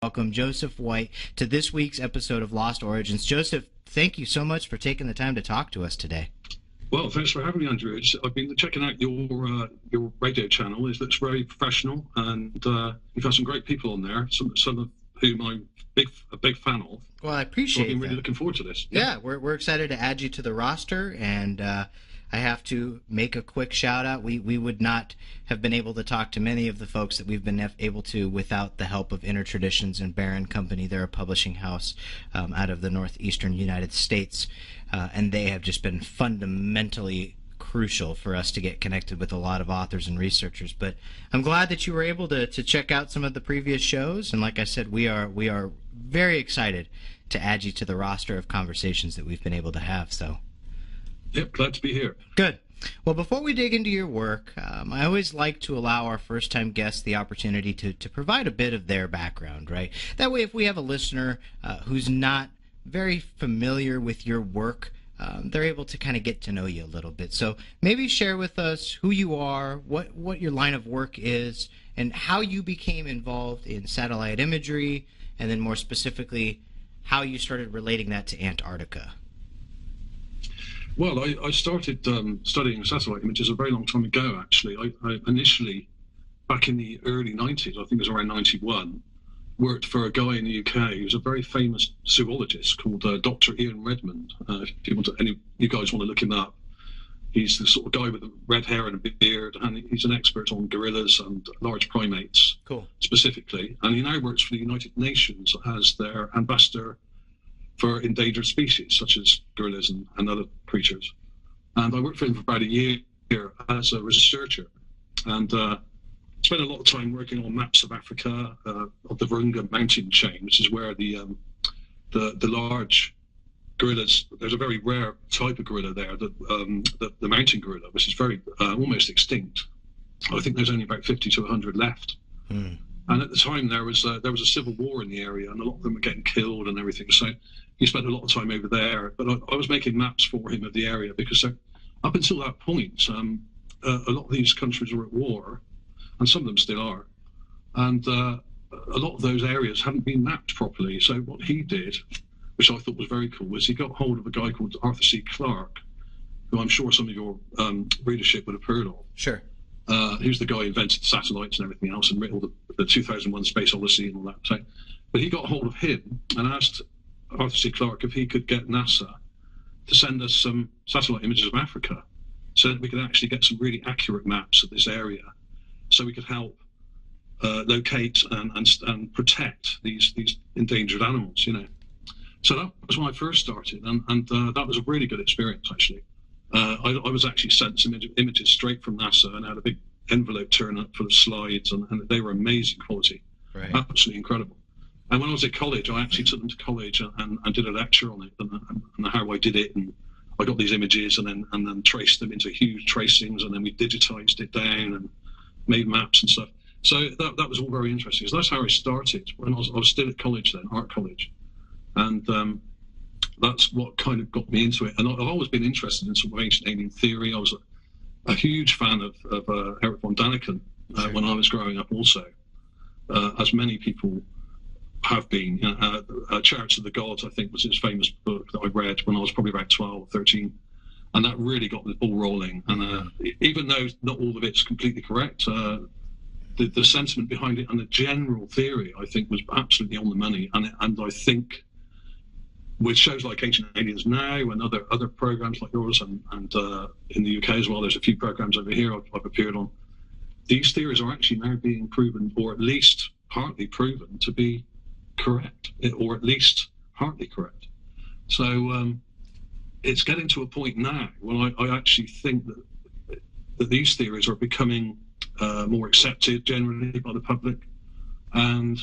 Welcome Joseph White to this week's episode of Lost Origins. Joseph, thank you so much for taking the time to talk to us today. Well, thanks for having me, Andrew. I've been checking out your radio channel. It looks very professional, and you've had some great people on there, some of whom I'm a big fan of. Well, I appreciate it. So I've been really looking forward to this. Yeah, we're excited to add you to the roster, and I have to make a quick shout out. We would not have been able to talk to many of the folks that we've been able to without the help of Inner Traditions and Barron Company. They're a publishing house out of the northeastern United States, and they have just been fundamentally crucial for us to get connected with a lot of authors and researchers. But I'm glad that you were able to check out some of the previous shows, and like I said, we are very excited to add you to the roster of conversations that we've been able to have. So. Yep, glad to be here. Good. Well, before we dig into your work, I always like to allow our first-time guests the opportunity to provide a bit of their background, right? That way, if we have a listener who's not very familiar with your work, they're able to kind of get to know you a little bit. So maybe share with us who you are, what your line of work is, and how you became involved in satellite imagery, and then more specifically, how you started relating that to Antarctica. Well, I started studying satellite images a very long time ago, actually. I initially, back in the early 90s, I think it was around 91, worked for a guy in the UK who's a very famous zoologist called Dr. Ian Redmond. If you guys want to look him up, he's the sort of guy with the red hair and a beard, and he's an expert on gorillas and large primates, specifically. And he now works for the United Nations as their ambassador for endangered species, such as gorillas and other creatures. And I worked for him for about a year as a researcher, and spent a lot of time working on maps of Africa, of the Virunga mountain chain, which is where the large gorillas, there's a very rare type of gorilla there, the mountain gorilla, which is very almost extinct. I think there's only about 50 to 100 left. Mm. And at the time, there was a civil war in the area, and a lot of them were getting killed and everything. So he spent a lot of time over there. But I was making maps for him of the area because up until that point, a lot of these countries were at war, and some of them still are. And a lot of those areas hadn't been mapped properly. So what he did, which I thought was very cool, was he got hold of a guy called Arthur C. Clarke, who I'm sure some of your readership would have heard of. Sure. He was the guy who invented satellites and everything else and wrote all the 2001 Space Odyssey and all that. So, but he got hold of him and asked Arthur C. Clarke if he could get NASA to send us some satellite images of Africa so that we could actually get some really accurate maps of this area so we could help locate and protect these endangered animals, you know. So that was when I first started, and that was a really good experience, actually. I was actually sent some images straight from NASA and had a big envelope turn up for the slides, and they were amazing quality, right. Absolutely incredible. And when I was at college, I actually took them to college and did a lecture on it and how I did it, and I got these images and then traced them into huge tracings, and then we digitized it down and made maps and stuff. So that was all very interesting. So that's how I started when I was still at college then, art college, and that's what kind of got me into it. And I've always been interested in sort of ancient alien theory. I was a huge fan of Eric von Daniken when I was growing up also, as many people have been. Chariots of the Gods, I think, was his famous book that I read when I was probably about 12 or 13. And that really got the ball rolling. And even though not all of it's completely correct, the sentiment behind it and the general theory, I think, was absolutely on the money. And I think with shows like Ancient Aliens Now and other programs like yours and in the UK as well, there's a few programs over here I've appeared on. These theories are actually now being proven, or at least partly proven, to be correct, or at least partly correct. So it's getting to a point now when I actually think that these theories are becoming more accepted generally by the public, and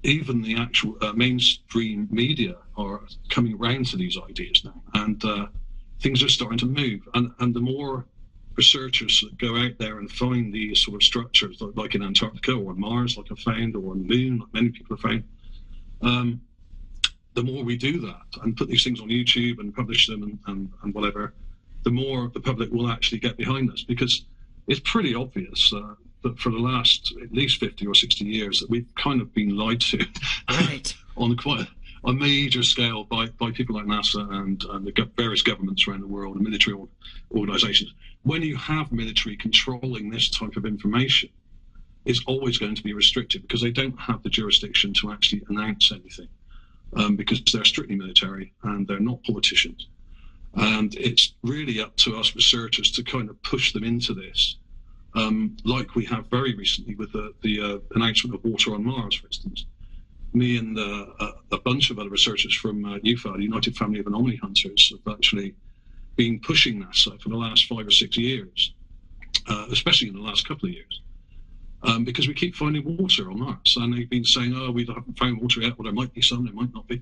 even the actual mainstream media are coming around to these ideas now, and things are starting to move. And the more researchers that go out there and find these sort of structures, like in Antarctica or on Mars, like I found, or on the Moon, like many people have found, the more we do that and put these things on YouTube and publish them and whatever, the more the public will actually get behind us, because it's pretty obvious that for the last at least 50 or 60 years that we've kind of been lied to Right. on quite a major scale by people like NASA and the various governments around the world and military organizations. When you have military controlling this type of information, it's always going to be restricted because they don't have the jurisdiction to actually announce anything, because they're strictly military and they're not politicians. And it's really up to us researchers to kind of push them into this, like we have very recently with the announcement of water on Mars, for instance. Me and a bunch of other researchers from UFA, the United Family of Anomaly Hunters, have actually been pushing NASA for the last 5 or 6 years, especially in the last couple of years, because we keep finding water on Mars. And they've been saying, oh, we haven't found water yet, well, there might be some, there might not be.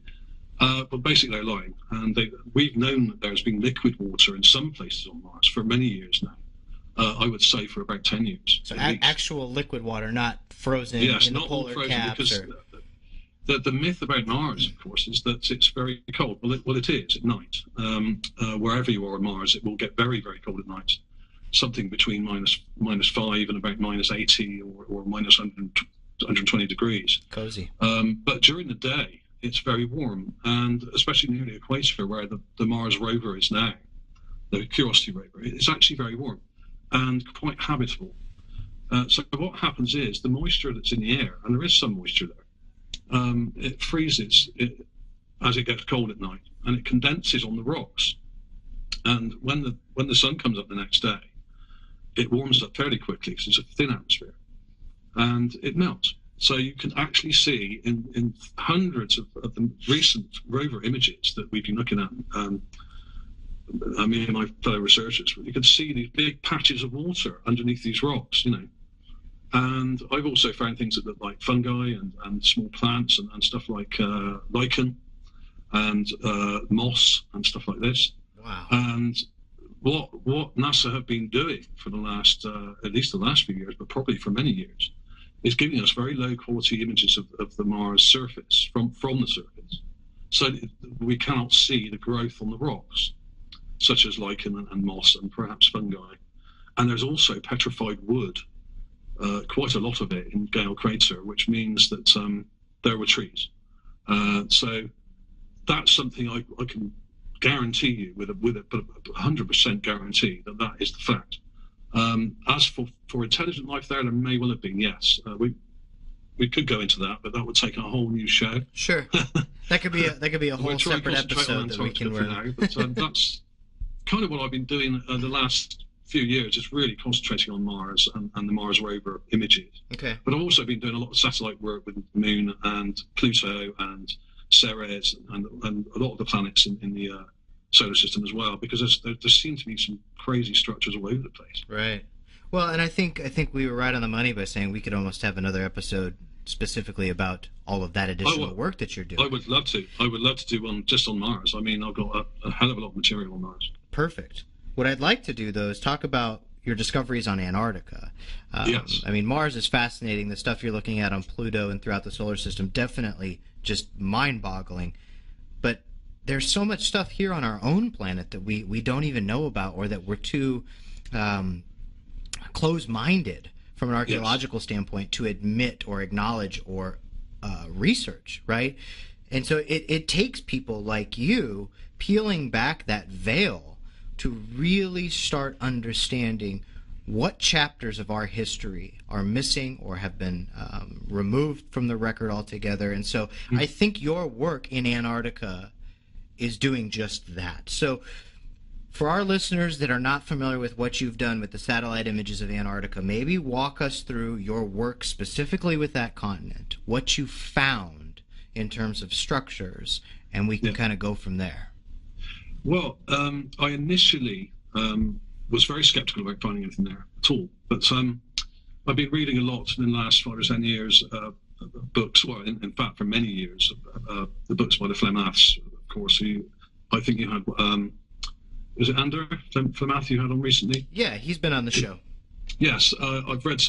But basically they're lying. And we've known that there's been liquid water in some places on Mars for many years now. I would say for about 10 years. So actual liquid water, not frozen in the polar caps. Because the myth about Mars, of course, is that it's very cold. Well, it is at night. Wherever you are on Mars, it will get very, very cold at night. Something between minus 5 and about minus 80 or minus 120 degrees. Cozy. But during the day, it's very warm, and especially near the equator, where the Mars rover is now, the Curiosity rover, it's actually very warm and quite habitable. So what happens is the moisture that's in the air, and there is some moisture there, it freezes as it gets cold at night, and it condenses on the rocks. And when the sun comes up the next day, it warms up fairly quickly because it's a thin atmosphere, and it melts. So you can actually see in hundreds of the recent rover images that we've been looking at, me and my fellow researchers, you can see these big patches of water underneath these rocks, And I've also found things that look like fungi and small plants and stuff like lichen and moss and stuff like this. Wow. And what NASA have been doing for the last, at least the last few years, but probably for many years, is giving us very low quality images of the Mars surface from the surface. So we cannot see the growth on the rocks, such as lichen and moss and perhaps fungi. And there's also petrified wood, quite a lot of it in Gale Crater, which means that there were trees. So that's something I can guarantee you with a 100% guarantee that is the fact. As for intelligent life there may well have been, yes. We could go into that, but that would take a whole new show. Sure, that could be a whole separate episode that we can run. Now, but that's kind of what I've been doing the last few years, is really concentrating on Mars and the Mars rover images. Okay. But I've also been doing a lot of satellite work with the Moon and Pluto and Ceres and a lot of the planets in the solar system as well, because there seem to be some crazy structures all over the place. Right. Well, and I think we were right on the money by saying we could almost have another episode specifically about all of that additional work that you're doing. I would love to. I would love to do one just on Mars. I mean, I've got a hell of a lot of material on Mars. Perfect. What I'd like to do, though, is talk about your discoveries on Antarctica. Yes. I mean, Mars is fascinating. The stuff you're looking at on Pluto and throughout the solar system, definitely just mind-boggling. But there's so much stuff here on our own planet that we don't even know about, or that we're too close-minded from an archaeological standpoint to admit or acknowledge or research, right? And so it takes people like you peeling back that veil to really start understanding what chapters of our history are missing or have been removed from the record altogether. And so I think your work in Antarctica is doing just that. So for our listeners that are not familiar with what you've done with the satellite images of Antarctica, maybe walk us through your work specifically with that continent, what you found in terms of structures, and we can kind of go from there. Well, I initially was very skeptical about finding anything there at all. But I've been reading a lot in the last 5 or 10 years, books, well, in fact, for many years, the books by the Flemaths, of course. I think you had, was it Ander Flemath you had on recently? Yeah, he's been on the show. Yes, I've read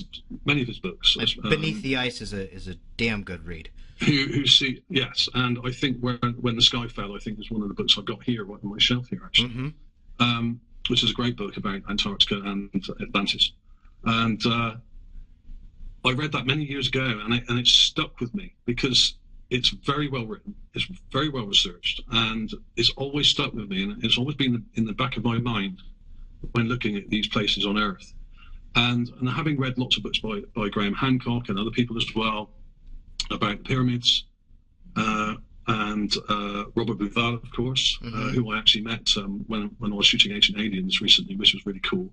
many of his books. Beneath the Ice is a damn good read. Yes, and I think when the Sky Fell, I think is one of the books I've got here right on my shelf here, actually, which is a great book about Antarctica and Atlantis. And I read that many years ago, and it stuck with me because it's very well written, it's very well researched, and it's always stuck with me, and it's always been in the back of my mind when looking at these places on Earth. And having read lots of books by Graham Hancock and other people as well about the pyramids, and Robert Bouval, of course, who I actually met when I was shooting Ancient Aliens recently, which was really cool.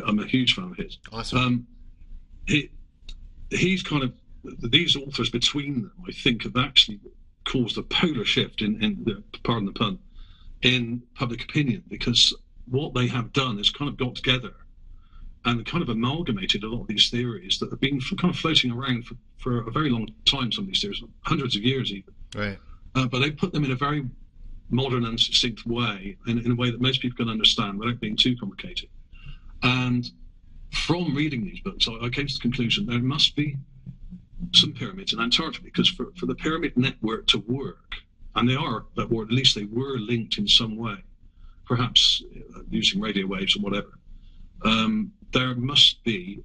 I'm a huge fan of his. Awesome. He's kind of, these authors between them, I think, have actually caused a polar shift in pardon the pun, in public opinion, because what they have done is kind of got together and kind of amalgamated a lot of these theories that have been kind of floating around for a very long time, some of these theories, hundreds of years even. Right. But they put them in a very modern and succinct way, in a way that most people can understand without being too complicated. And from reading these books, I came to the conclusion there must be some pyramids in Antarctica, because for the pyramid network to work, and they are, or at least they were linked in some way, perhaps using radio waves or whatever, there must be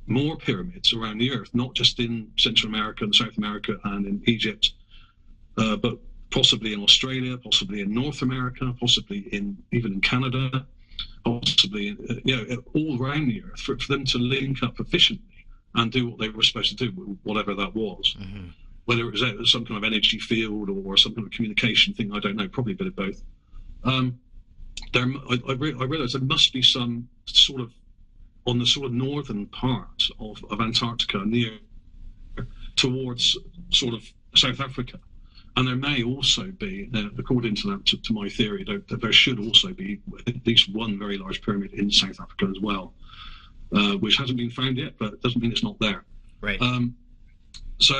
more pyramids around the Earth, not just in Central America and South America and in Egypt, but possibly in Australia, possibly in North America, possibly even in Canada, possibly all around the Earth, for them to link up efficiently and do what they were supposed to do, whatever that was. Mm-hmm. Whether it was some kind of energy field or some kind of communication thing, I don't know, probably a bit of both. I realised there must be some sort of, on the sort of northern part of Antarctica, near towards sort of South Africa. And there may also be, according to that, to my theory, there should also be at least one very large pyramid in South Africa as well, which hasn't been found yet, but it doesn't mean it's not there. Right. So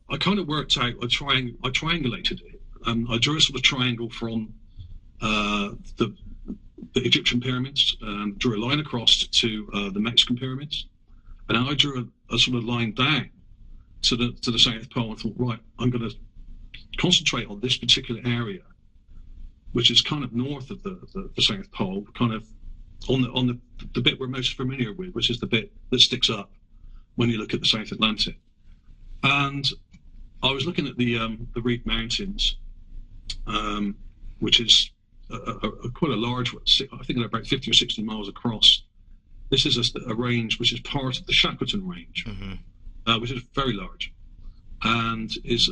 I kind of worked out, I triangulated it. I drew a sort of triangle from the Egyptian pyramids, and drew a line across to the Mexican pyramids, and then I drew a sort of line down to the South Pole. I thought, right, I'm going to concentrate on this particular area, which is kind of north of the South Pole, kind of on the bit we're most familiar with, which is the bit that sticks up when you look at the South Atlantic. And I was looking at the Reed Mountains, which is quite a large one. I think they're about 50 or 60 miles across. This is a range which is part of the Shackleton Range, which is very large, and is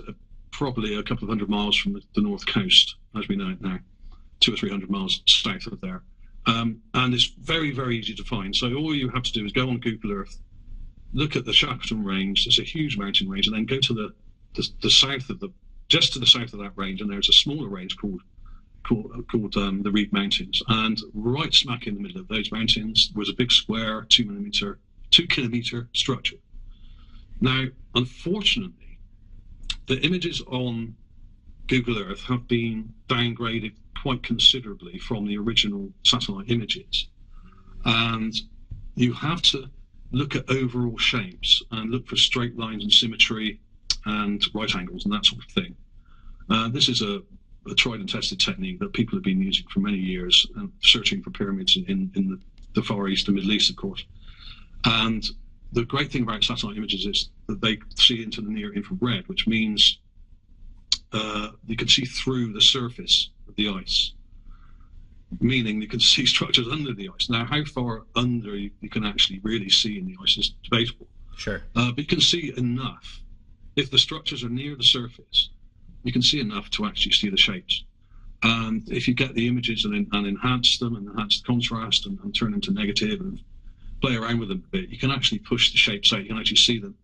probably a couple of hundred miles from the north coast, as we know it now, 200 or 300 miles south of there. And it's very, very easy to find. So all you have to do is go on Google Earth, look at the Shackleton Range. It's a huge mountain range, and then go to the south of just to the south of that range, and there's a smaller range called the Reed Mountains. And right smack in the middle of those mountains was a big square 2 kilometer structure. Now, unfortunately, the images on Google Earth have been downgraded quite considerably from the original satellite images. And you have to look at overall shapes and look for straight lines and symmetry and right angles and that sort of thing. This is a tried and tested technique that people have been using for many years, searching for pyramids in the Far East and Middle East, of course. And the great thing about satellite images is that they see into the near infrared, which means you can see through the surface of the ice, meaning you can see structures under the ice. Now, how far under you can actually really see in the ice is debatable. Sure. But you can see enough. If the structures are near the surface, you can see enough to actually see the shapes. And if you get the images and enhance them and enhance the contrast and turn them to negative and play around with them a bit, you can actually push the shapes out. You can actually see them.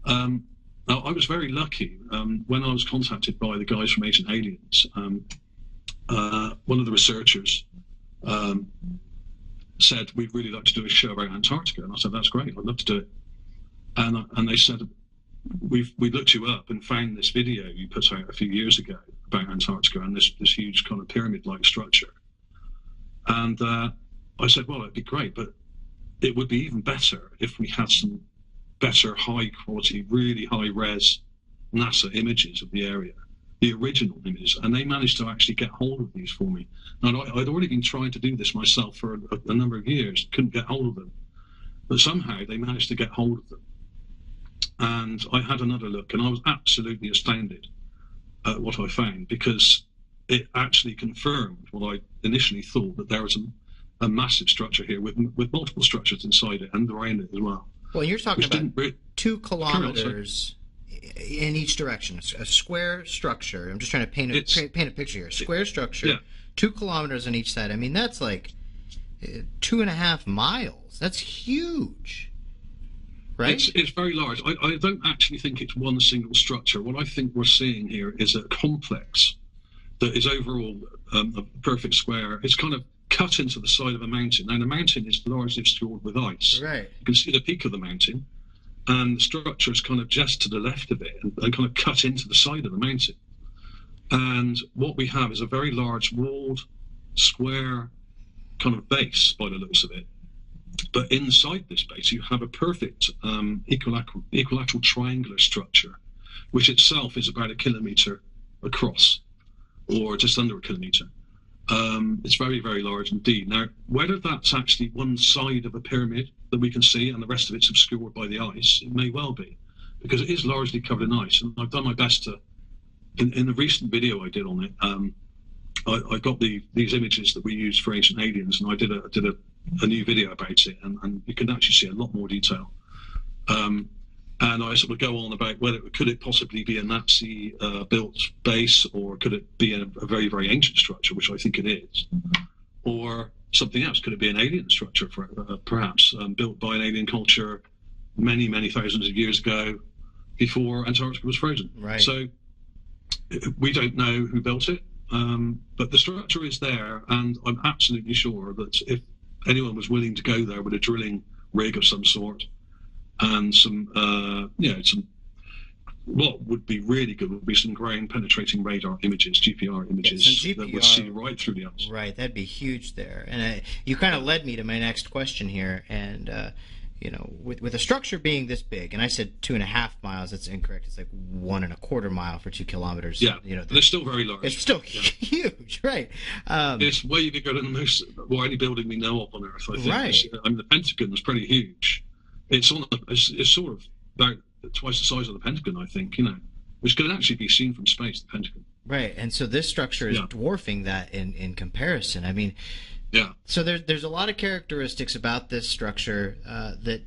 Now, I was very lucky when I was contacted by the guys from Ancient Aliens. One of the researchers said, "We'd really like to do a show about Antarctica." And I said, "That's great, I'd love to do it." And they said, we looked you up and found this video you put out a few years ago about Antarctica and this huge kind of pyramid-like structure." And I said, "Well, it'd be great, but it would be even better if we had some better high-quality, really high-res NASA images of the area, the original images." And they managed to actually get hold of these for me. And I'd already been trying to do this myself for a number of years, couldn't get hold of them. But somehow they managed to get hold of them. And I had another look, and I was absolutely astounded at what I found, because it actually confirmed what I initially thought, that there was a massive structure here with multiple structures inside it and around it as well. Well, you're talking about 2 kilometers in each direction. A square structure. I'm just trying to paint a picture here. Square structure, yeah. 2 kilometers on each side. I mean, that's like 2.5 miles. That's huge. Right? It's very large. I don't actually think it's one single structure. What I think we're seeing here is a complex that is overall a perfect square. It's kind of cut into the side of a mountain. Now, the mountain is largely obscured with ice. Right. You can see the peak of the mountain, and the structure is kind of just to the left of it and kind of cut into the side of the mountain. And what we have is a very large walled, square kind of base by the looks of it. But inside this base, you have a perfect equilateral triangular structure, which itself is about 1 kilometre across, or just under 1 kilometre. It's very, very large indeed. Now, whether that's actually one side of a pyramid that we can see and the rest of it's obscured by the ice, it may well be, because it is largely covered in ice. And I've done my best to, in the recent video I did on it, I got these images that we use for Ancient Aliens, and I did a new video about it, and you can actually see a lot more detail. And I sort of go on about whether could it possibly be a Nazi built base, or could it be a very, very ancient structure, which I think it is, or something else. Could it be an alien structure, perhaps built by an alien culture many, many thousands of years ago, before Antarctica was frozen? Right. So we don't know who built it, but the structure is there, and I'm absolutely sure that if anyone was willing to go there with a drilling rig of some sort, and some what would be really good would be some ground penetrating radar images, GPR images, that would see right through the ice. Right, that'd be huge there. And you kind of led me to my next question here. And with a structure being this big, and I said 2.5 miles, that's incorrect. It's like 1.25 mile for 2 kilometers. Yeah, they're still very large. It's still huge, right? It's way bigger than any building we know of on Earth, I think. Right. I mean, the Pentagon was pretty huge. It's sort of about twice the size of the Pentagon, I think, which could actually be seen from space, the Pentagon. Right, and so this structure is dwarfing that in comparison. I mean, yeah. So there's a lot of characteristics about this structure that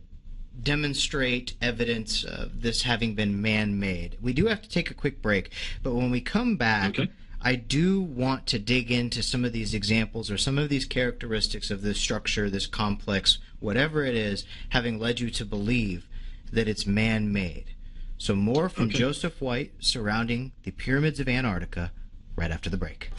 demonstrate evidence of this having been man-made. We do have to take a quick break, but when we come back, I do want to dig into some of these examples or some of these characteristics of this structure, this complex, whatever it is, having led you to believe that it's man-made. So more from Joseph White surrounding the pyramids of Antarctica right after the break.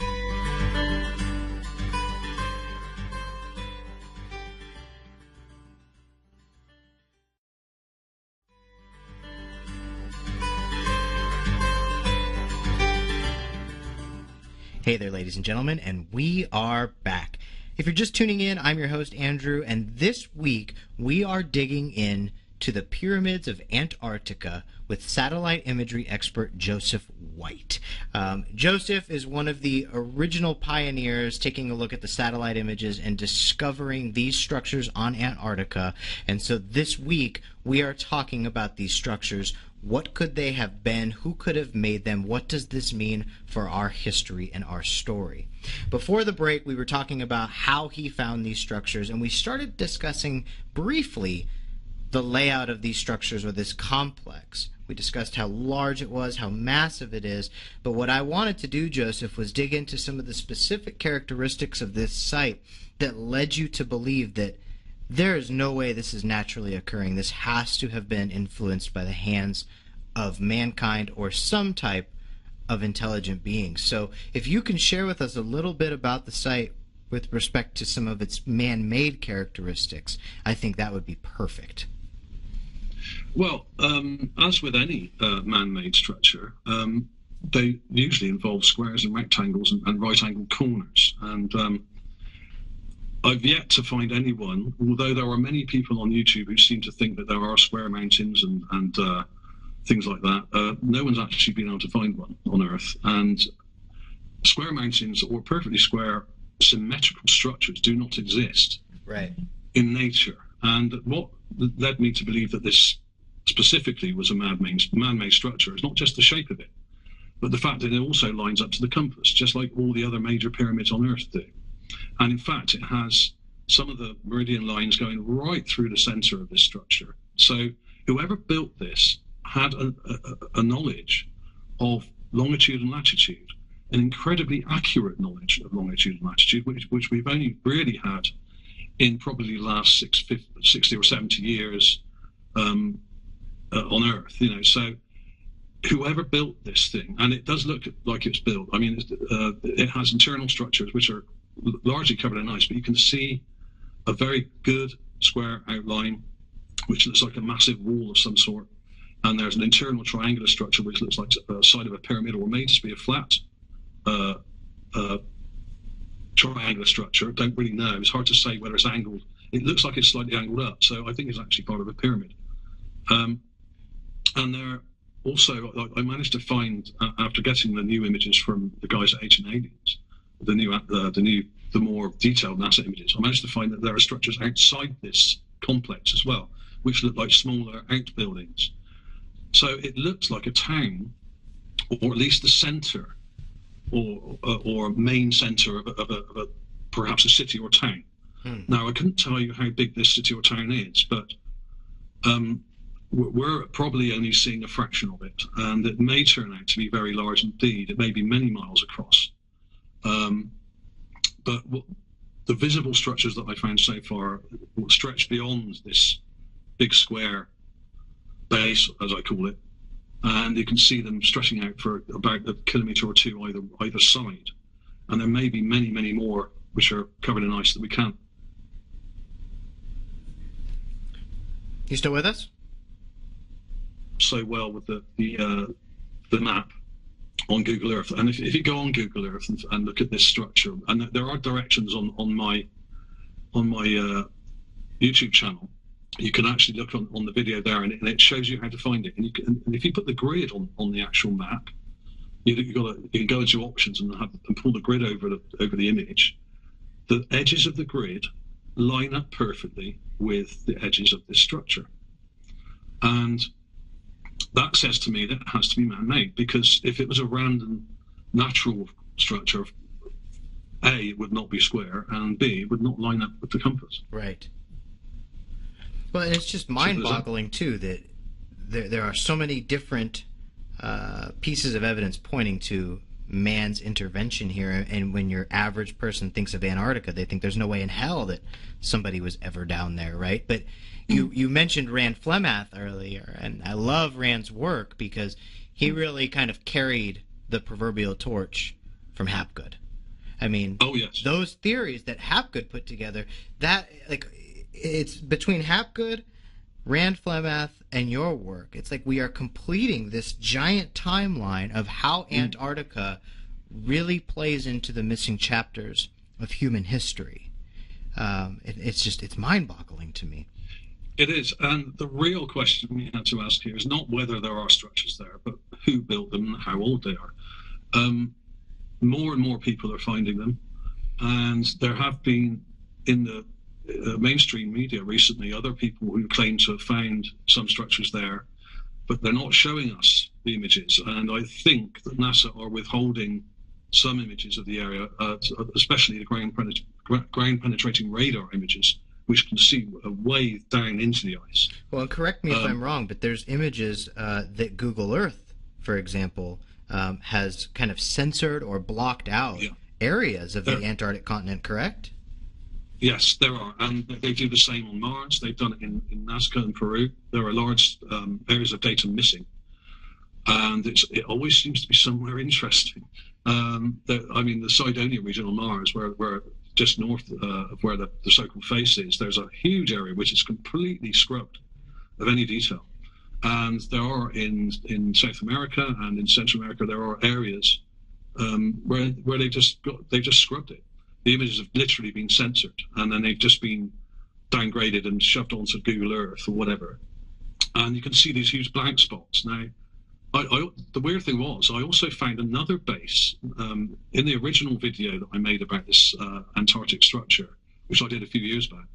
Hey there, ladies and gentlemen, and we are back. If you're just tuning in, I'm your host, Andrew, and this week we are digging in to the pyramids of Antarctica with satellite imagery expert Joseph White. Joseph is one of the original pioneers taking a look at the satellite images and discovering these structures on Antarctica. And so this week we are talking about these structures. What could they have been? Who could have made them? What does this mean for our history and our story? Before the break, we were talking about how he found these structures, and we started discussing briefly the layout of these structures, or this complex. We discussed how large it was, how massive it is, but what I wanted to do, Joseph, was dig into some of the specific characteristics of this site that led you to believe that there is no way this is naturally occurring. This has to have been influenced by the hands of mankind or some type of intelligent being. So if you can share with us a little bit about the site with respect to some of its man-made characteristics, I think that would be perfect. Well, as with any man-made structure, they usually involve squares and rectangles and right-angled corners. And I've yet to find anyone, although there are many people on YouTube who seem to think that there are square mountains and things like that. No one's actually been able to find one on Earth. And square mountains or perfectly square symmetrical structures do not exist in nature. And what led me to believe that this specifically was a man-made structure. It's not just the shape of it, but the fact that it also lines up to the compass, just like all the other major pyramids on Earth do. And in fact, it has some of the meridian lines going right through the center of this structure. So whoever built this had a knowledge of longitude and latitude, an incredibly accurate knowledge of longitude and latitude, which we've only really had in probably the last 60 or 70 years on Earth. So whoever built this thing, and it does look like it's built. I mean, it has internal structures which are largely covered in ice, but you can see a very good square outline, which looks like a massive wall of some sort. And there's an internal triangular structure which looks like the side of a pyramid, or made to be a flat triangular structure. Don't really know. It's hard to say whether it's angled. It looks like it's slightly angled up, so I think it's actually part of a pyramid. And there also, I managed to find, after getting the new images from the guys at Ancient Aliens, the more detailed NASA images, I managed to find that there are structures outside this complex as well, which look like smaller outbuildings. So it looks like a town, or at least the centre, or main centre of perhaps a city or town. Now, I couldn't tell you how big this city or town is, but we're probably only seeing a fraction of it, and it may turn out to be very large indeed. It may be many miles across. But the visible structures that I found so far stretch beyond this big square base, as I call it, and you can see them stretching out for about a kilometre or two either side. And there may be many, many more which are covered in ice that we can't. You still with us? So well with the map on Google Earth, and if you go on Google Earth and look at this structure, and there are directions on my YouTube channel, you can actually look on the video there, and it shows you how to find it. And if you put the grid on the actual map, you can go into options and pull the grid over the image. The edges of the grid line up perfectly with the edges of this structure, and that says to me that it has to be man-made, because if it was a random natural structure, A, it would not be square, and B, it would not line up with the compass. Right. Well, and it's just mind-boggling, too, that there are so many different pieces of evidence pointing to man's intervention here, and when your average person thinks of Antarctica, they think there's no way in hell that somebody was ever down there, right? But you mentioned Rand Flemath earlier, and I love Rand's work because he really kind of carried the proverbial torch from Hapgood. I mean, oh yes, those theories that Hapgood put together, that it's between Hapgood, Rand Flemath, and your work. It's like we are completing this giant timeline of how Antarctica really plays into the missing chapters of human history. It's mind-boggling to me. It is, and the real question we have to ask here is not whether there are structures there, but who built them and how old they are. More and more people are finding them, and there have been in the mainstream media recently other people who claim to have found some structures there, but they're not showing us the images. And I think that NASA are withholding some images of the area, especially the ground penetrating radar images, which can see way down into the ice. Well, correct me if I'm wrong, but there's images that Google Earth, for example, has kind of censored or blocked out areas of the Antarctic continent, correct? Yes, there are, and they do the same on Mars. They've done it in Nazca and Peru. There are large areas of data missing, and it always seems to be somewhere interesting. The Cydonia region on Mars, where just north of where the so-called face is, there's a huge area which is completely scrubbed of any detail. And there are in South America and in Central America, there are areas where they've just scrubbed it. The images have literally been censored, and then they've just been downgraded and shoved onto Google Earth or whatever. And you can see these huge blank spots. Now, the weird thing was, I also found another base in the original video that I made about this Antarctic structure, which I did a few years back.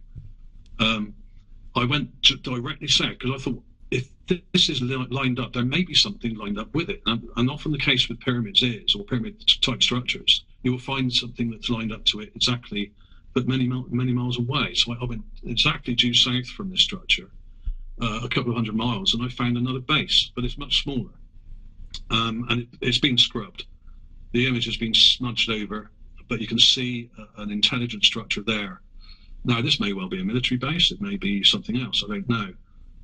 I went directly south because I thought if this is lined up, there may be something lined up with it. And often the case with pyramids is, or pyramid-type structures, you will find something that's lined up to it exactly, but many miles away. So I went exactly due south from this structure, a couple of 100 miles, and I found another base, but it's much smaller. And it's been scrubbed. The image has been smudged over, but you can see an intelligent structure there. Now, this may well be a military base. It may be something else. I don't know.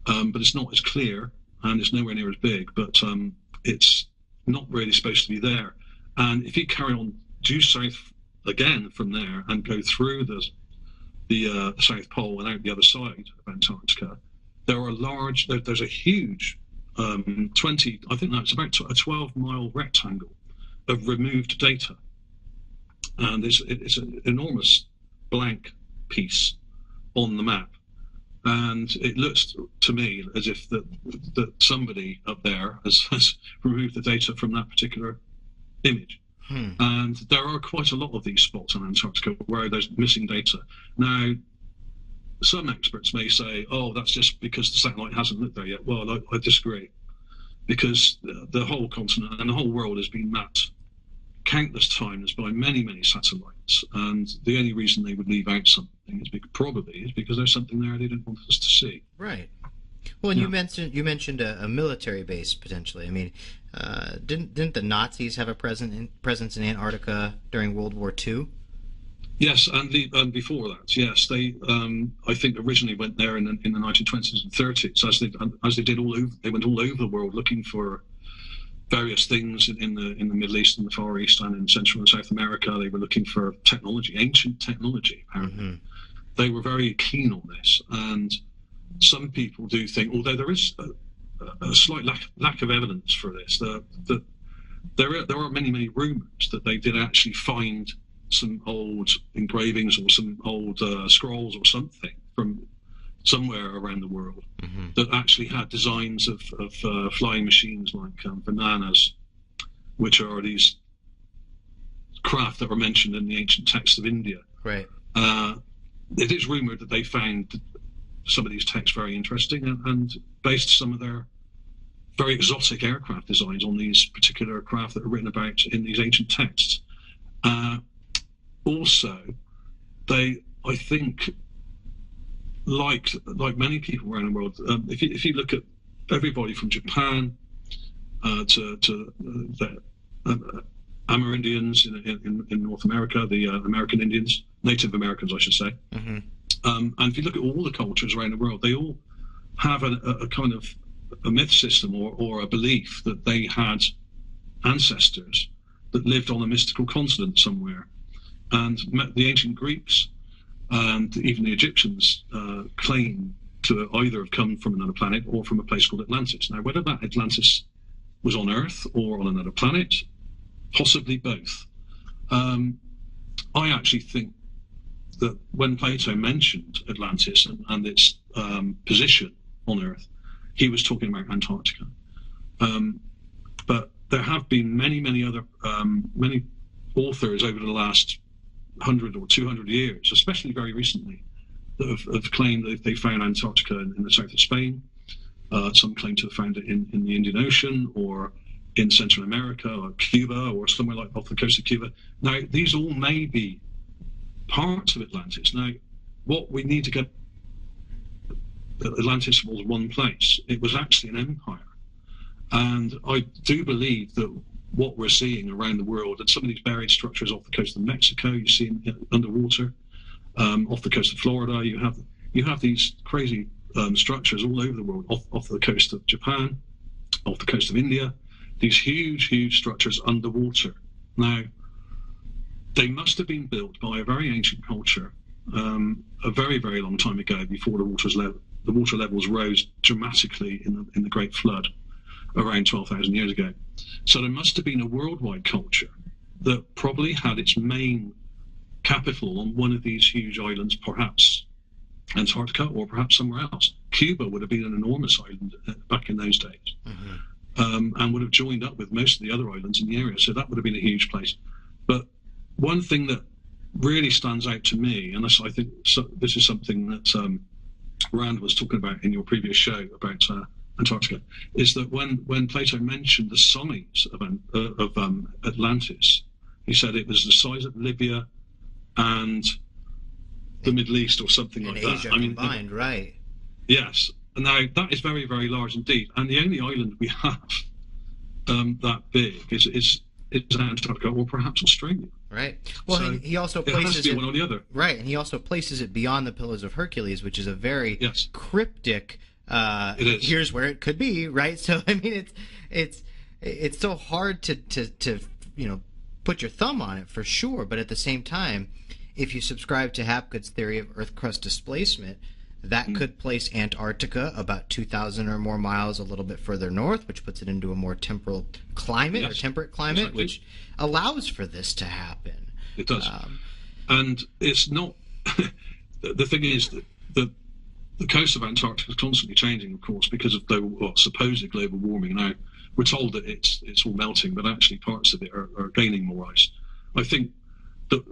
But it's not as clear, and it's nowhere near as big, but it's not really supposed to be there. And if you carry on due south again from there and go through the South Pole and out the other side of Antarctica, there's a huge 20, I think that's about a 12-mile rectangle of removed data. And it's an enormous blank piece on the map. And it looks to me as if that somebody up there has removed the data from that particular image. And there are quite a lot of these spots in Antarctica where there's missing data. Now, some experts may say, oh, that's just because the satellite hasn't looked there yet. Well, I disagree, because the whole continent and the whole world has been mapped countless times by many satellites, and the only reason they would leave out something is because there's something there they didn't want us to see. Right. Well, and you mentioned a military base potentially. I mean, didn't the Nazis have a presence in Antarctica during World War II? Yes, and before that, yes, they I think originally went there in the 1920s and 30s, as they did all over. They went all over the world looking for various things in the Middle East and the Far East and in Central and South America. They were looking for technology, ancient technology, apparently. Mm-hmm. They were very keen on this. And some people do think, although there is a slight lack of evidence for this, that there are many rumours that they did actually find some old engravings or some old scrolls or something from somewhere around the world that actually had designs of flying machines like bananas, which are these craft that were mentioned in the ancient texts of India. Right. It is rumoured that they found some of these texts very interesting and based some of their very exotic aircraft designs on these particular craft that are written about in these ancient texts. Also, I think, like many people around the world, if you look at everybody from Japan to the Amerindians in North America, the American Indians, Native Americans, I should say, and if you look at all the cultures around the world, they all have a kind of a myth system or a belief that they had ancestors that lived on a mystical continent somewhere. And the ancient Greeks and even the Egyptians claim to either have come from another planet or from a place called Atlantis. Now, whether that Atlantis was on Earth or on another planet, possibly both. I actually think that when Plato mentioned Atlantis and its position on Earth, he was talking about Antarctica. But there have been many other many authors over the last 100 or 200 years, especially very recently, that have claimed that they found Antarctica in the south of Spain. Some claim to have found it in the Indian Ocean or in Central America or Cuba or somewhere like off the coast of Cuba. Now, these all may be parts of Atlantis. Now, what we need to get, Atlantis was one place. It was actually an empire. And I do believe that what we're seeing around the world, and some of these buried structures off the coast of Mexico, you see underwater, off the coast of Florida, you have these crazy structures all over the world, off the coast of Japan, off the coast of India, these huge structures underwater. Now, they must have been built by a very ancient culture a very long time ago, before the water levels rose dramatically in the Great Flood around 12,000 years ago. So there must have been a worldwide culture that probably had its main capital on one of these huge islands, perhaps Antarctica or perhaps somewhere else. Cuba would have been an enormous island back in those days, and would have joined up with most of the other islands in the area. So that would have been a huge place. But one thing that really stands out to me, and I think this is something that Rand was talking about in your previous show about Antarctica, is that when Plato mentioned the size of Atlantis, he said it was the size of Libya and the Middle East or something like that. Asia combined, right? Yes. Now that is very, very large indeed, and the only island we have that big is Antarctica or perhaps Australia. Right. Well, so he also it has places to be one or the other. Right, and he also places it beyond the Pillars of Hercules, which is a very cryptic. It is. Here's where it could be, right? So I mean, it's so hard to put your thumb on it for sure, but at the same time, if you subscribe to Hapgood's theory of Earth crust displacement, that could place Antarctica about 2,000 or more miles a little bit further north, which puts it into a more temperate climate or temperate climate, exactly. which allows for this to happen. It does. And it's not... the thing is that the coast of Antarctica is constantly changing, of course, because of the supposed global warming. Now, we're told that it's all melting, but actually parts of it are gaining more ice. I think that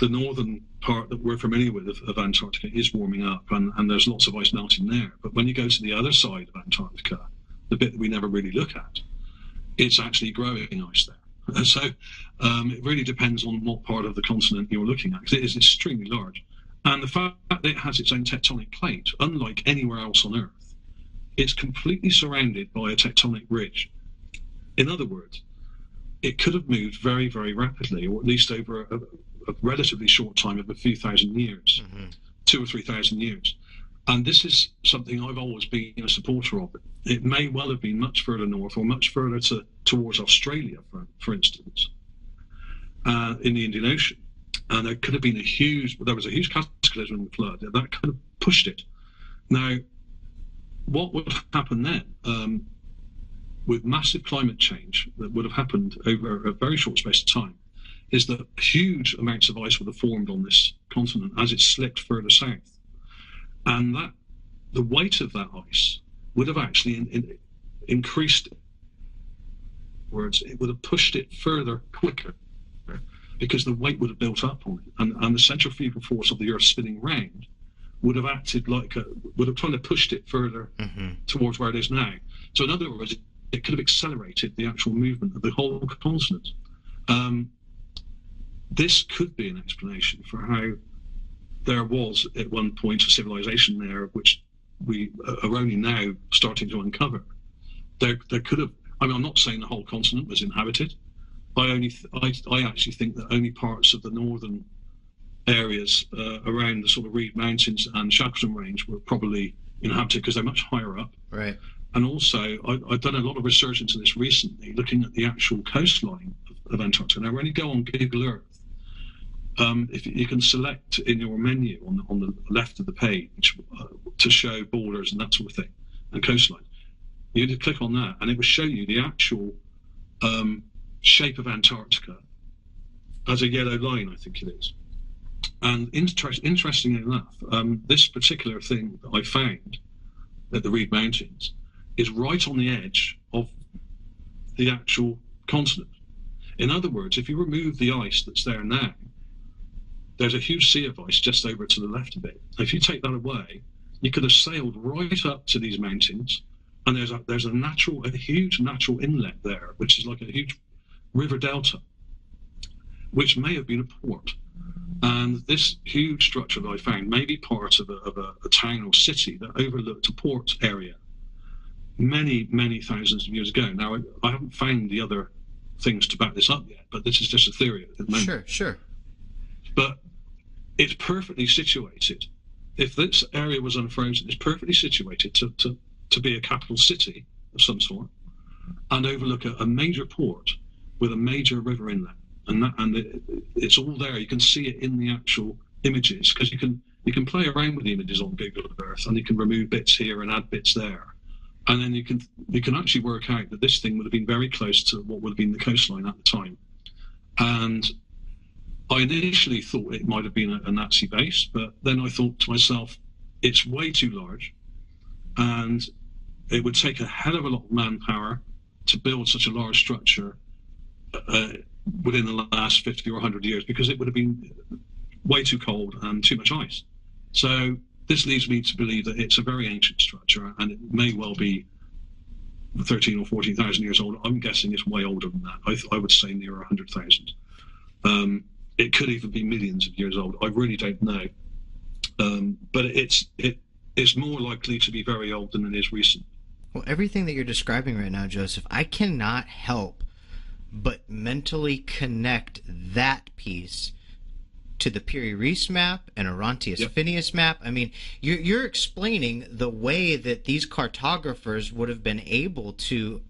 the northern part that we're familiar with of Antarctica is warming up, and there's lots of ice melting there. But when you go to the other side of Antarctica, the bit that we never really look at, it's actually growing ice there. So it really depends on what part of the continent you're looking at, because it is extremely large. And the fact that it has its own tectonic plate, unlike anywhere else on Earth, it's completely surrounded by a tectonic ridge. In other words, it could have moved very, very rapidly, or at least over a relatively short time of a few thousand years, 2,000 or 3,000 years. And this is something I've always been a supporter of. It may well have been much further north or much further towards Australia, for instance, in the Indian Ocean. And there could have been there was a huge cataclysm and flood that could have pushed it. Now, what would happen then with massive climate change that would have happened over a very short space of time is that huge amounts of ice would have formed on this continent as it slipped further south. And that the weight of that ice would have actually increased. Words, it would have pushed it further quicker because the weight would have built up on it, and the centrifugal force of the Earth spinning round would have acted would have kind of pushed it further towards where it is now. So in other words, it could have accelerated the actual movement of the whole continent. This could be an explanation for how there was at one point a civilization there, which we are only now starting to uncover. There could have. I mean, I'm not saying the whole continent was inhabited. I actually think that only parts of the northern areas around the sort of Reed Mountains and Shackleton Range were probably inhabited because they're much higher up. Right. And also, I've done a lot of research into this recently, looking at the actual coastline of Antarctica. Now, when you go on Google Earth, if you can select in your menu on the left of the page to show borders and that sort of thing, and coastline, you need to click on that, and it will show you the actual shape of Antarctica as a yellow line, I think it is. And interestingly enough, this particular thing that I found at the Reed Mountains is right on the edge of the actual continent. In other words, if you remove the ice that's there now, there's a huge sea of ice just over to the left of it. If you take that away, you could have sailed right up to these mountains, and there's a huge natural inlet there, which is like a huge river delta, which may have been a port. And this huge structure that I found may be part of a town or city that overlooked a port area many, many thousands of years ago. Now, I haven't found the other things to back this up yet, but this is just a theory at the moment. Sure. But it's perfectly situated. If this area was unfrozen, it's perfectly situated to be a capital city of some sort and overlook a major port with a major river inlet. It's all there. You can see it in the actual images, because you can play around with the images on Google Earth, and you can remove bits here and add bits there, and then you can actually work out that this thing would have been very close to what would have been the coastline at the time. And I initially thought it might have been a Nazi base, but then I thought to myself, it's way too large, and it would take a hell of a lot of manpower to build such a large structure within the last 50 or 100 years, because it would have been way too cold and too much ice. So this leads me to believe that it's a very ancient structure, and it may well be 13 or 14,000 years old. I'm guessing it's way older than that. I would say near 100,000. It could even be millions of years old. I really don't know. But it's more likely to be very old than it is recent. Well, everything that you're describing right now, Joseph, I cannot help but mentally connect that piece to the Piri-Reis map and Orontius Phineas map. I mean, you're explaining the way that these cartographers would have been able to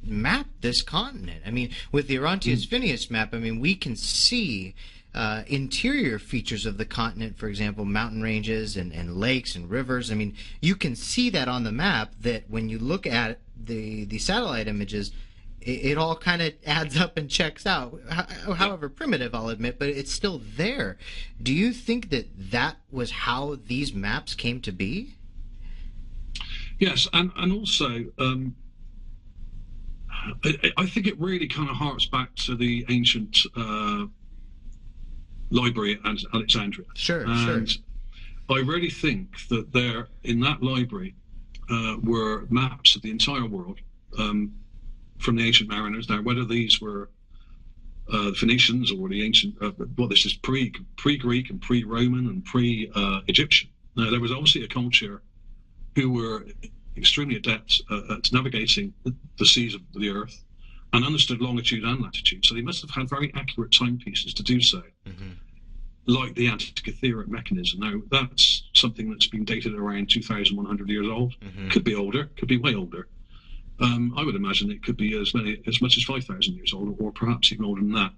map this continent. I mean, with the Orontius Phineas map, I mean, we can see interior features of the continent, for example, mountain ranges and lakes and rivers. I mean, you can see that on the map, that when you look at the satellite images, it all kind of adds up and checks out, however primitive, I'll admit, but it's still there. Do you think that was how these maps came to be? Yes, and also I think it really kind of harks back to the ancient library at Alexandria. Sure. I really think that there, in that library, were maps of the entire world, from the ancient mariners. Now, whether these were the Phoenicians or the ancient, this is pre-Greek and pre-Roman and pre-Egyptian. Now, there was obviously a culture who were extremely adept at navigating the seas of the earth and understood longitude and latitude. So they must have had very accurate timepieces to do so, like the Antarctica mechanism. Now, that's something that's been dated around 2,100 years old. Could be older, could be way older. I would imagine it could be as much as 5,000 years old, or perhaps even older than that.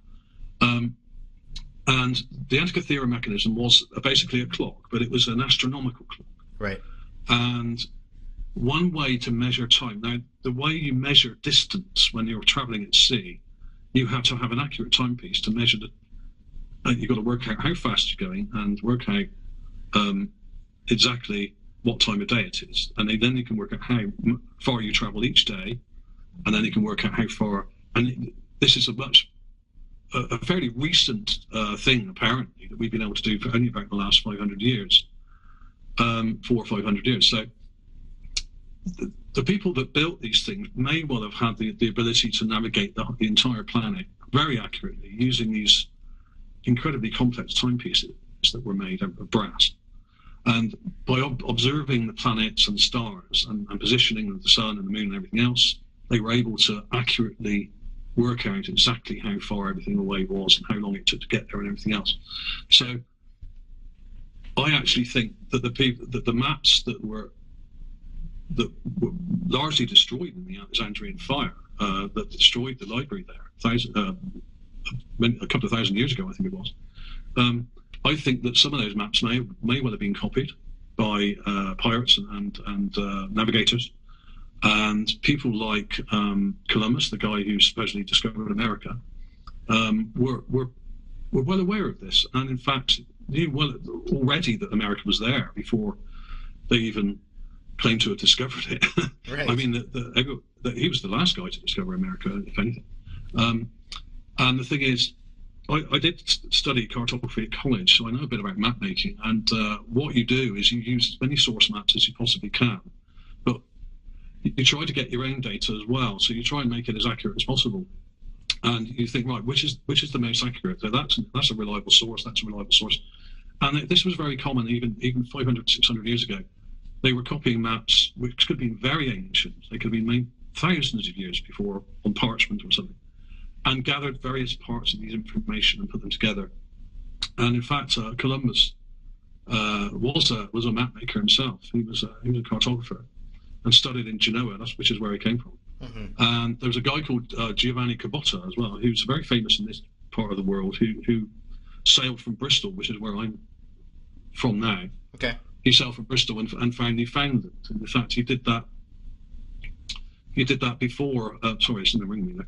And the Antarctica mechanism was basically a clock, but it was an astronomical clock. Right. And one way to measure time, now the way you measure distance when you're traveling at sea, you have to have an accurate timepiece to measure you've got to work out how fast you're going and work out exactly what time of day it is, and then you can work out how far you travel each day, and then you can work out how far. And this is a fairly recent thing, apparently, that we've been able to do for only about the last 500 years, 400 or 500 years. So the people that built these things may well have had the ability to navigate the entire planet very accurately using these incredibly complex timepieces that were made of brass. And by observing the planets and stars and positioning of the sun and the moon and everything else, they were able to accurately work out exactly how far everything away was and how long it took to get there and everything else. So I actually think that the maps that were largely destroyed in the Alexandrian fire, that destroyed the library there a couple of thousand years ago, I think it was. I think that some of those maps may well have been copied by pirates and navigators, and people like Columbus, the guy who supposedly discovered America, were well aware of this, and in fact knew well already that America was there before they even claimed to have discovered it. Right. I mean, that he was the last guy to discover America, if anything. And the thing is, I did study cartography at college, so I know a bit about map making. And what you do is you use as many source maps as you possibly can, but you try to get your own data as well. So you try and make it as accurate as possible. And you think, right, which is the most accurate? So that's a reliable source. That's a reliable source. And this was very common even 500, 600 years ago. They were copying maps which could have been very ancient. They could have been made thousands of years before on parchment or something, and gathered various parts of these information and put them together. And in fact, Columbus was a map maker himself. He was a cartographer and studied in Genoa, which is where he came from. And there was a guy called Giovanni Cabotta as well, who's very famous in this part of the world, who sailed from Bristol, which is where I'm from now. Okay. He sailed from Bristol and found Newfoundland. And in fact, he did that before. Sorry, it's in the ring me there.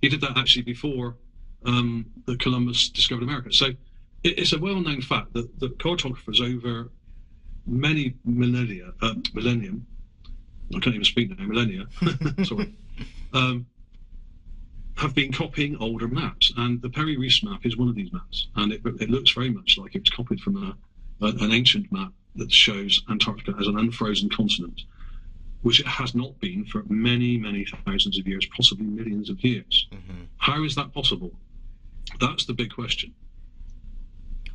He did that actually before that Columbus discovered America. So it's a well-known fact that cartographers over many millennium, I can't even speak now, millennia, sorry, have been copying older maps. And the Piri-Reis map is one of these maps. And it looks very much like it's copied from an ancient map that shows Antarctica as an unfrozen continent. which it has not been for many, many thousands of years, possibly millions of years. Mm-hmm. How is that possible? That's the big question.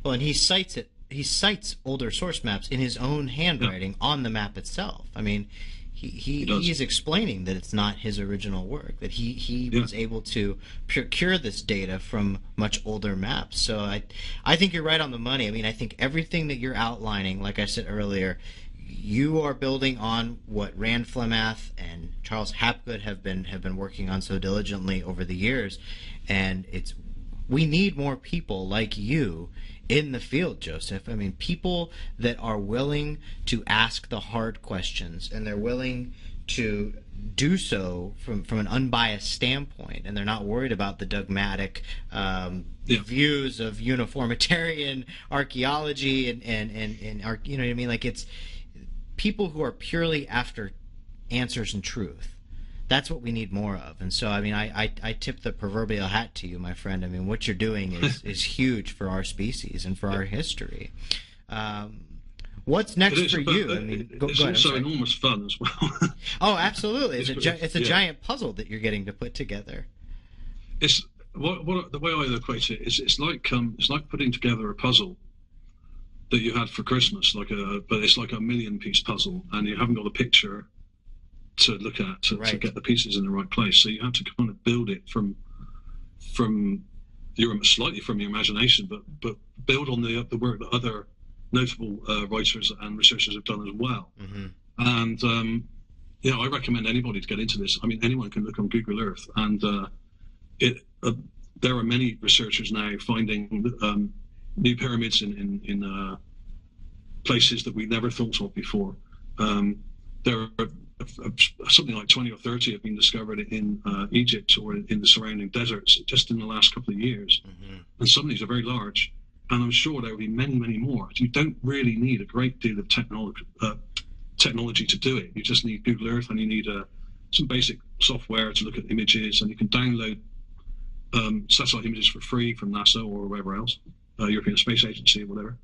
Well, and he cites it. He cites older source maps in his own handwriting on the map itself. I mean, he is explaining that it's not his original work, that he was able to procure this data from much older maps. So I think you're right on the money. I mean, I think everything that you're outlining, like I said earlier, you are building on what Rand Flemath and Charles Hapgood have been working on so diligently over the years, and we need more people like you in the field, Joseph. I mean, people that are willing to ask the hard questions, and they're willing to do so from an unbiased standpoint, and they're not worried about the dogmatic views of uniformitarian archaeology and you know what I mean? Like, it's people who are purely after answers and truth. That's what we need more of. And so, I mean, I tip the proverbial hat to you, my friend. I mean, what you're doing is huge for our species and for our history. What's next for you? I mean, go ahead. It's also enormous fun as well. Oh, absolutely. It's a giant puzzle that you're getting to put together. It's the way I equate it is it's like putting together a puzzle that you had for Christmas, but it's like a million-piece puzzle, and you haven't got a picture to look at to get the pieces in the right place. So you have to kind of build it from slightly from your imagination, but build on the work that other notable writers and researchers have done as well. Mm-hmm. And I recommend anybody to get into this. I mean, anyone can look on Google Earth, and there are many researchers now finding new pyramids in places that we never thought of before. There are something like 20 or 30 have been discovered in Egypt or in the surrounding deserts just in the last couple of years. Mm-hmm. And some of these are very large, and I'm sure there will be many, many more. You don't really need a great deal of technology to do it. You just need Google Earth, and you need some basic software to look at images, and you can download satellite images for free from NASA or wherever else, European Space Agency or whatever.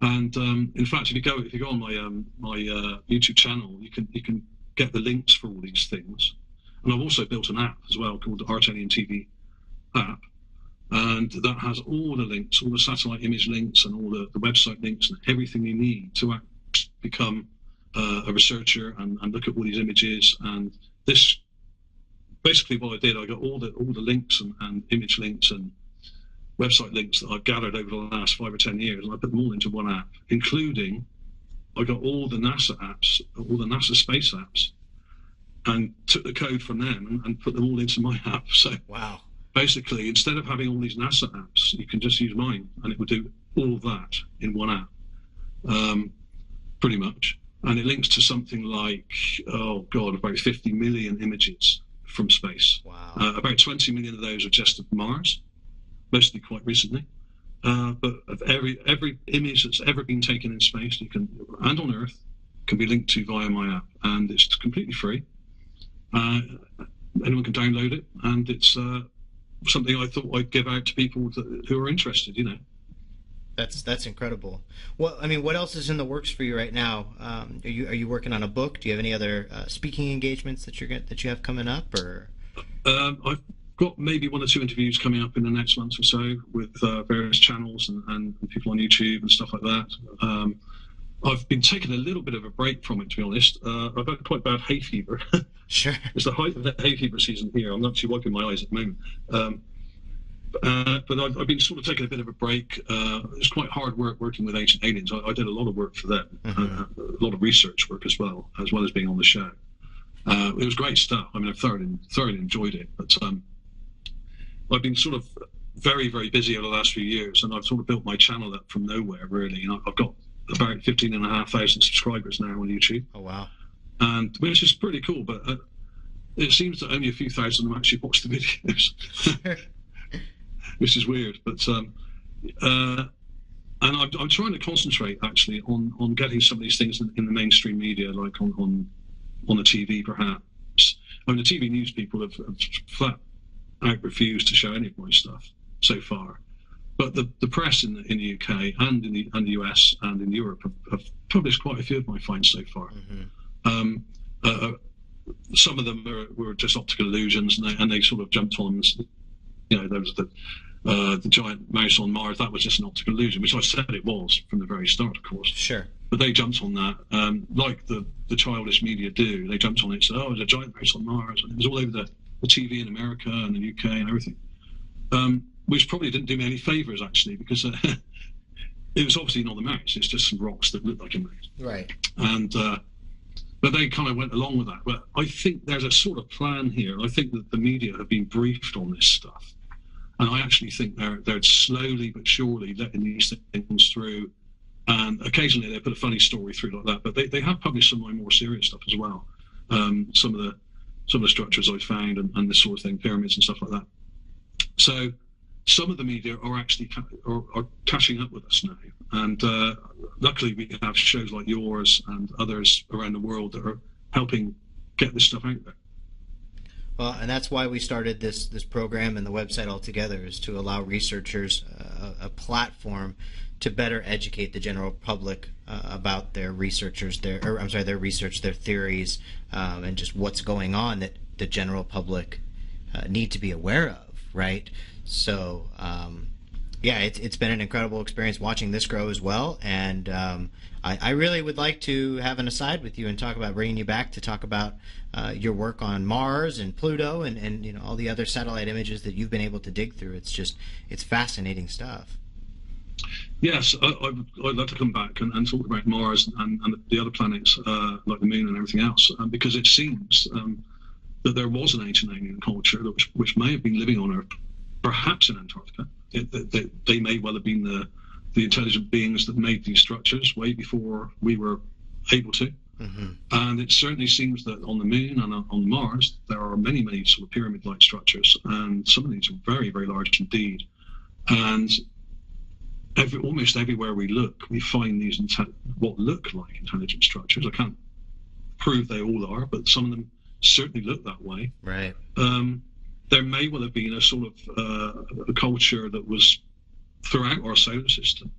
And in fact, if you go on my YouTube channel, you can get the links for all these things. And I've also built an app as well called the Artelian TV app, and that has all the links, all the satellite image links, and all the website links, and everything you need to become a researcher and look at all these images. And this basically what I did. I got all the links and image links and website links that I've gathered over the last 5 or 10 years, and I put them all into one app, including I got all the NASA apps, all the NASA space apps, and took the code from them and put them all into my app. So wow. Basically, instead of having all these NASA apps, you can just use mine, and it will do all that in one app, pretty much. And it links to something like, about 50 million images from space. Wow. About 20 million of those are just of Mars, mostly quite recently. But of every image that's ever been taken in space, and on Earth, can be linked to via my app, and it's completely free. Anyone can download it, and it's something I thought I'd give out to people who are interested. That's incredible. Well, I mean, what else is in the works for you right now? Are you working on a book? Do you have any other speaking engagements that you have coming up, or? I've got maybe 1 or 2 interviews coming up in the next month or so with various channels and people on YouTube and stuff like that. I've been taking a little bit of a break from it, to be honest. I've had quite bad hay fever. Sure. It's the height of the hay fever season here. I'm actually wiping my eyes at the moment. But I've been sort of taking a bit of a break. It's quite hard work working with Ancient Aliens. I did a lot of work for them, a lot of research work as well as being on the show. It was great stuff. I mean, I've thoroughly enjoyed it. But I've been sort of very, very busy over the last few years, and I've sort of built my channel up from nowhere, really. I've got about 15,500 subscribers now on YouTube. Oh, wow. And which is pretty cool, but it seems that only a few thousand of them actually watch the videos. Which is weird, but and I'm trying to concentrate actually on getting some of these things in the mainstream media, like on the TV, perhaps. I mean, the TV news people have flat out refused to show any of my stuff so far, but the press in the UK and in the US and in Europe have published quite a few of my finds so far. some of them were just optical illusions, and they sort of jumped on. There was the giant mouse on Mars. That was just an optical illusion, which I said it was from the very start, of course. Sure. But they jumped on that, like the childish media do. They jumped on it and said, "Oh, there's a giant mouse on Mars," and it was all over the TV in America and the UK and everything, which probably didn't do me any favours actually, because it was obviously not a mouse. It's just some rocks that look like a mouse. Right. And but they kind of went along with that. But I think there's a sort of plan here. I think that the media have been briefed on this stuff, and I actually think they're slowly but surely letting these things through. And occasionally they put a funny story through like that, but they have published some of my more serious stuff as well. Some of the structures I found and this sort of thing, pyramids and stuff like that. So some of the media are actually are catching up with us now, and luckily we have shows like yours and others around the world that are helping get this stuff out there. Well, and that's why we started this program and the website altogether, is to allow researchers a platform to better educate the general public about their research, their theories, and just what's going on that the general public need to be aware of, right? So, yeah, it's been an incredible experience watching this grow as well, and I really would like to have an aside with you and talk about bringing you back to talk about your work on Mars and Pluto and all the other satellite images that you've been able to dig through. It's fascinating stuff. Yes, I'd love to come back and talk about Mars and the other planets, like the Moon and everything else, because it seems that there was an ancient alien culture which may have been living on Earth, perhaps in Antarctica. They may well have been the intelligent beings that made these structures way before we were able to. Mm-hmm. And it certainly seems that on the Moon and on Mars, there are many, many sort of pyramid-like structures, and some of these are very, very large indeed. And almost everywhere we look, we find these what look like intelligent structures. I can't prove they all are, but some of them certainly look that way. Right. There may well have been a sort of a culture that was throughout our solar system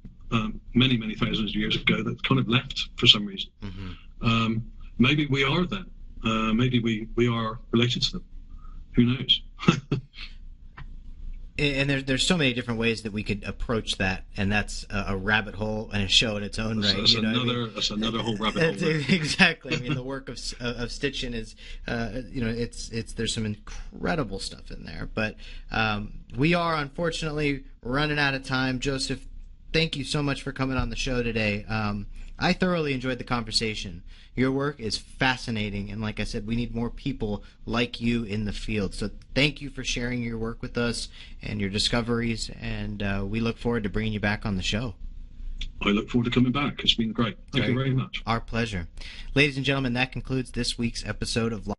many, many thousands of years ago that kind of left for some reason. Mm-hmm. Maybe we are them. Maybe we are related to them. Who knows? And there's so many different ways that we could approach that, and that's a rabbit hole and a show in its own right. That's another whole rabbit hole. Exactly. I mean, the work of Stitchin is, there's some incredible stuff in there. But we are unfortunately running out of time. Joseph, thank you so much for coming on the show today. I thoroughly enjoyed the conversation. Your work is fascinating, and like I said, we need more people like you in the field. So thank you for sharing your work with us and your discoveries, and we look forward to bringing you back on the show. I look forward to coming back. It's been great. Thank you very much. Our pleasure. Ladies and gentlemen, that concludes this week's episode of